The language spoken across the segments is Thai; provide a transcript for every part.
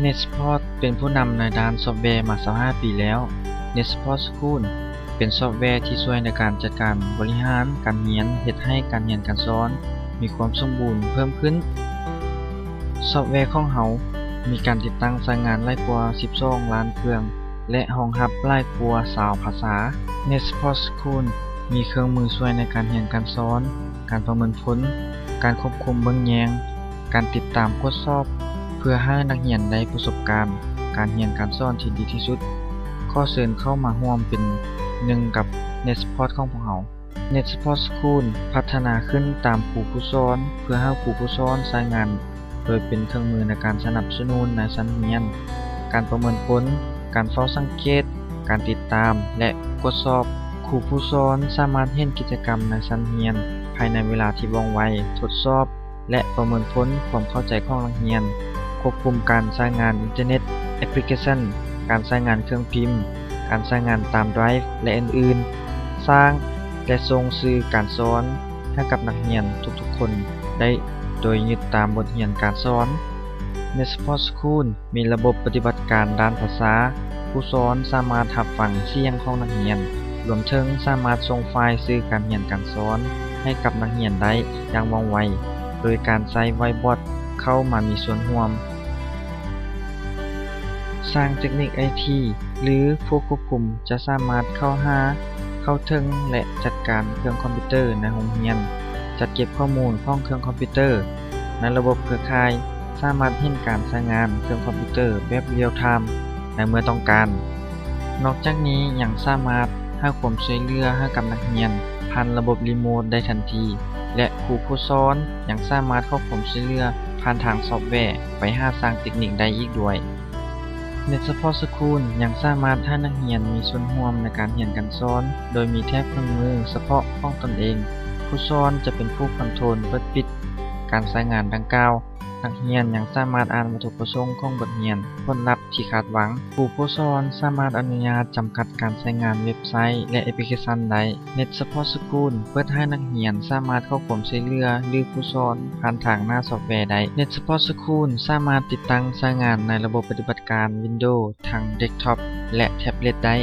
NetSupport เป็นผู้นำในด้านซอฟต์แวร์มา25ปีแล้ว NetSupport School เป็นซอฟต์แวร์ที่ช่วยในการจัดการบริหารการเรียนเฮ็ดให้การเรียนการสอนมีความสมบูรณ์เพิ่มขึ้นซอฟต์แวร์ของเฮามีการติดตั้งใช้งานหลายกว่า12ล้านเครื่องและรองรับหลายกว่า20ภาษา NetSupport School มีเครื่องมือช่วยในการเรียนการสอนการประเมินผลการควบคุมเบิ่งแยงการติดตามทดสอบเพื่อให้นักเรียนได้ประสบการณ์การเรียนการสอนที่ดีที่สุดขอเชิญเข้ามาร่วมเป็นหนึ่งกับ NetSupport ของพวกเรา NetSupport School พัฒนาขึ้นตามครูผู้สอนเพื่อให้ครูผู้สอนใช้งานโดยเป็นเครื่องมือในการสนับสนุนในชั้นเรียนการประเมินผลการเฝ้าสังเกตการติดตามและทดสอบครูผู้สอนสามารถเห็นกิจกรรมในชั้นเรียนภายในเวลาที่ว่องไวทดสอบและประเมินผลความเข้าใจของนักเรียนควบคุมการใช้งานอินเทอร์เน็ตแอปพลิเคชันการใช้งานเครื่องพิมพ์การใช้งานตามไดรฟ์และอื่นๆสร้างและส่งสื่อการสอนให้กับนักเรียนทุกๆคนได้โดยยึดตามบทเรียนการสอน NetSupport School มีระบบปฏิบัติการด้านภาษาผู้สอนสามารถรับฟังเสียงของนักเรียนรวมถึงสามารถส่งไฟล์สื่อการเรียนการสอนให้กับนักเรียนได้อย่างว่องไวโดยการใช้ไวบอทเข้ามามีส่วนร่วมสร้างเทคนิค IT หรือผู้ควบคุมจะสามารถเข้าถึงและจัดการเครื่องคอมพิวเตอร์ในโรงเรียนจัดเก็บข้อมูลของเครื่องคอมพิวเตอร์ในระบบเครือข่ายสามารถเห็นการใช้งานเครื่องคอมพิวเตอร์แบบเรียลไทม์ในเมื่อต้องการนอกจากนี้ยังสามารถให้ความช่วยเหลือให้กับนักเรียนผ่านระบบรีโมทได้ทันทีและครูผู้สอนยังสามารถเข้าความช่วยเหลือผ่านทางซอฟต์แวร์ไปหาสร้างเทคนิคได้อีกด้วย NetSupport School ยังสามารถให้นักเรียนมีส่วนร่วมในการเรียนการสอนโดยมีแทบเครื่องมือเฉพาะของตนเองผู้สอนจะเป็นผู้คอนโทรลเปิดปิดการใช้งานดังกล่าวนักเรียนยังสามารถอ่านวัตถุประสงค์ของบทเรียนผลลัพธ์ที่คาดหวังผู้สอนสามารถอนุญาตจำกัดการใช้งานเว็บไซต์และแอปพลิเคชันใด NetSupport School เปิดให้นักเรียนสามารถเข้าความช่วยเหลือหรือผู้สอนผ่านทางหน้าซอฟต์แวร์ใด NetSupport School สามารถติดตั้งใช้งานในระบบปฏิบัติการ Windows ทั้งเดสก์ท็อปและแท็บเล็ตได้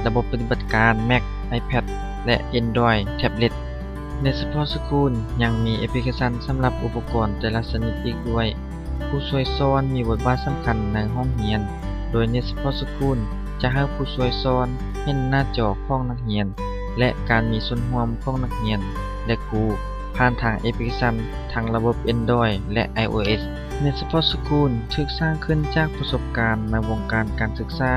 ระบบปฏิบัติการ Mac iPad และ Android แท็บเล็ตNetSupport School ยังมีแอปพลิเคชันสำหรับอุปกรณ์แต่ละชนิดอีกด้วยผู้ช่วยสอนมีบทบาทสำคัญในห้องเรียนโดย NetSupport School จะให้ผู้ช่วยสอนเห็นหน้าจอของนักเรียนและการมีส่วนร่วมของนักเรียนและครูผ่านทางแอปพลิเคชันทางระบบ Android และ iOS NetSupport School ถูกสร้างขึ้นจากประสบการณ์ในวงการการศึกษา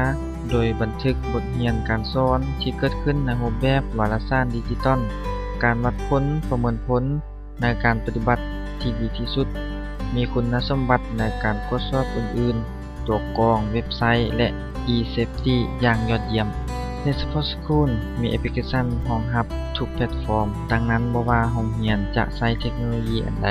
โดยบันทึกบทเรียนการสอนที่เกิดขึ้นในรูปแบบวารสารดิจิตอลการวัดผลประเมินผลในการปฏิบัติที่ดีที่สุดมีคุณสมบัติในการทดสอบอื่นๆตัวกรองเว็บไซต์และ e-safety อย่างยอดเยี่ยม NetSupport School มีแอปพลิเคชันรองรับทุกแพลตฟอร์มดังนั้นบ่ว่าโรงเรียนจะใช้เทคโนโลยีอันใด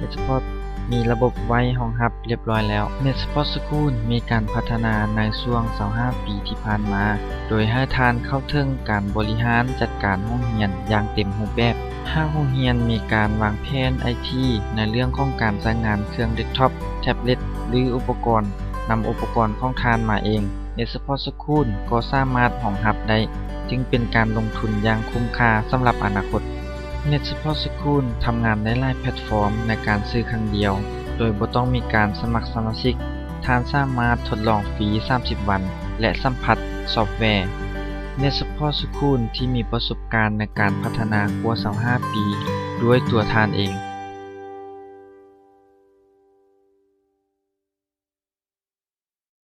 NetSupport มีระบบไว้รองรับเรียบร้อยแล้ว NetSupport School มีการพัฒนาในช่วง25ปีที่ผ่านมาโดยให้ทานเข้าถึงการบริหารจัดการโรงเรียนอย่างเต็มรูปแบบหากโรงเรียนมีการวางแผน IT ในเรื่องของการใช้งานเครื่องเดสก์ท็อปแท็บเล็ตหรืออุปกรณ์นำอุปกรณ์ของทานมาเอง NetSupport School ก็สามารถรองรับได้จึงเป็นการลงทุนอย่างคุ้มค่าสำหรับอนาคต NetSupport School ทำงานได้หลายแพลตฟอร์มในการซื้อครั้งเดียวโดยบ่ต้องมีการสมัครสมาชิกท่านสามารถทดลองฟรี30วันและสัมผัสซอฟต์แวร์ NetSupport School ที่มีประสบการณ์ในการพัฒนากว่า25ปีด้วยตัวทานเอง